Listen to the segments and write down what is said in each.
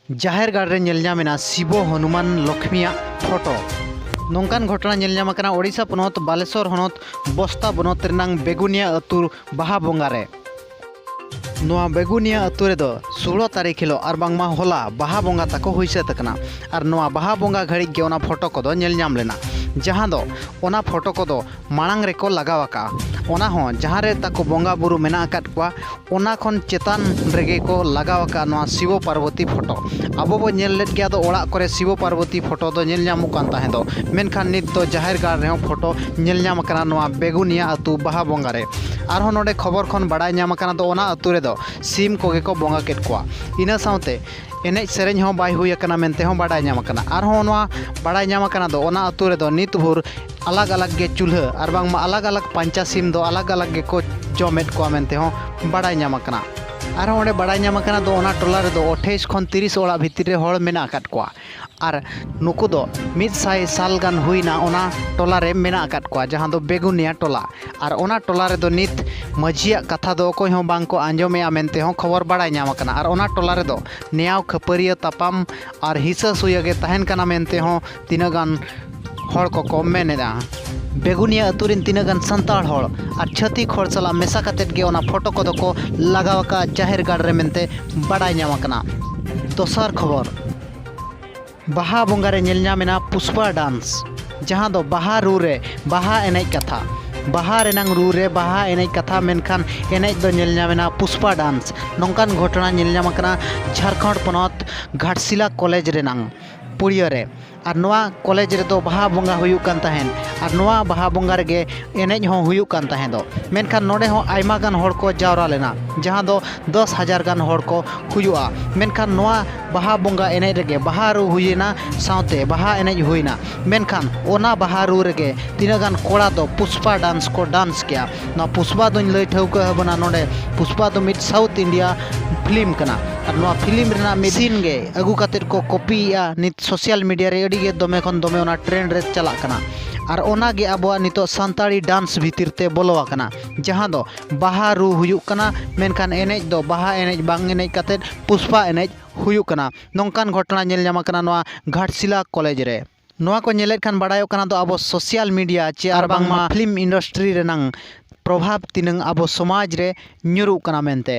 जाहेर गाड़ रे नेल ᱧᱟᱢᱮᱱᱟ शिवो हनुमान लक्ष्मी फोटो नौकान घटना नेल ᱧᱟᱢ आकना ओडिशा पनत बालेश्वर हनत बस्ता बनत रेनांग बेगुनिया अतु बाहा बोंगा रे नोआ बेगुनिया अतु रे दो 16 तारीख हिलो और बांगमा होला बाहा बोंगा ताको हुई सेत कना और नोआ बाहा बोंगा घड़ी गे ओना फोटो को दो नेल ᱧᱟᱢ लेना जहाँ दो ओना फोटो को दो मांग रेको लगावाका ओना हो जहाँ रे ताको बोंगा बुरु मेना आकात कोआ ओना खन चेतान रेगे को लगावाका नोआ शिव पार्वती फोटो आबो बो नेल लेत गया दो ओड़ा करे शिव पार्वती फोटो दो नेल ᱧᱟᱢᱚᱜ कान ताहे दो मेनखान नित दो जाहेर गाड़ रे फोटो नेल ᱧᱟᱢ आकना नोआ बेगुनिया अतु बाहा बोंगा रे आरहो नोडे खबर खन बाडाय ᱧᱟᱢ आकना दो ओना अतु रे दो सीम कोगे को बोंगा केट कोआ इना साउते एनेज सेरेñ हो बाय हुई आकना मेनते हो बाडाय ᱧᱟᱢ आकना आरहो नोआ बाडाय ᱧᱟᱢ आकना दो ओना अतु रे दो नित भोर अलग अलग गे चूल्हा और बांगमा अलग अलग पंचा सीम दो अलग अलग गे को जमेट को मेनते हो बाडाय ᱧᱟᱢ आकना और ओंडे बाडाय ᱧᱟᱢ आकना दो ओना टोला रे दो 28 खन 30 ओड़ा भितर रे होड़ मेना आकात कोआ और नुकु दो 100 साल गान हुईना ओना टोला रे मेना आकात कोआ जहां दो बेगुनिया टोला और ओना टोला रे दो नित मजिया कथा दो कोई हो बांग को आंजोमेया मेनते हो खबर बाडाय ᱧᱟᱢ आकना और ओना टोला रे दो नेयाव खपरिया तापाम और हिस्सा सुयगे तहन कना मेनते हो तीना गान हड़ को मेनेदा बेगुनिया अतुरिन तीना गान संताल हड़ और छती खड़ सला मेसा कतेट गे ओना फोटो को दो को लगावका जाहेर गाड़ रे मेनते बाडाय ᱧᱟᱢ आकना दोसर खबर बाहा बोंगा रे नेल ᱧᱟᱢᱮᱱᱟ पुष्पा डांस जहाँ दो बाहा रू रे बाहा एनेज कथा बाहा रेनांग रू रे बाहा एनेज कथा मेनखान एनेज दो नेल ᱧᱟᱢᱮᱱᱟ पुष्पा डांस नौकान घटना नेल ᱧᱟᱢ आकना झारखंड पनत घाटशिला कॉलेज रेनांग पुड़िया रे और नोआ कॉलेज रे दो बाहा बोंगा हुयुक कान ताहेन और नोआ बाहा बोंगा रे एनेज हो हुयुक कान ताहेन दो मेनखान नोडे हो आयमा गान हड़ को जावरा लेना जहाँ दो 10,000 गान हड़ को हुयुआ मेनखान नोआ बाहा बोंगा एनेज रेगे बाहा रू हुईना साउते बाहा एनेज हुईना मेनखान ओना बाहा रू रेगे तीना गान कोड़ा दो पुष्पा डांस को डांस किया ना पुष्पा दोन लई ठौका हबना नोडे पुष्पा दो मिड साउथ इंडिया फिल्म कना और नोआ फिल्म रेना मेसिन गे अगु कातेर को कॉपीया नित सोशल मीडिया रे अड़ी गे दमे खन दमे ओना ट्रेंड रे चला कना और ओना गे अबवा नितो संताड़ी डांस भीतर ते बोलवा कना जहाँ दो बाहा रू हुयुक कना मेनखान एनेज दो बाहा एनेज बांग एनेज कातेर पुष्पा एनेज हुयुक कना नौकान घटना नेल ᱧᱟᱢ आकना नोआ घाटशिला कॉलेज रे नोआ को नेलेत खान बाडायो कना दो अब सोशल मीडिया चे और बांगमा फिल्म इंडस्ट्री रेनांग प्रभाव तिनंग अब समाज रे ᱧᱩᱨᱩᱜ कना मेनते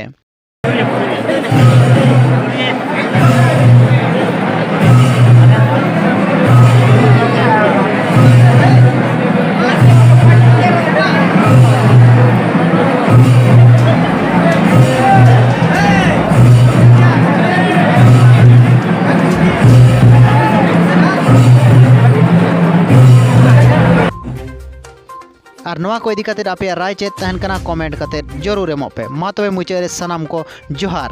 और नोआ को इदी काते आपे राय चेत तहन कना कमेंट काते जरूर एमो पे मा तबे मुचे रे सनाम को जोहार।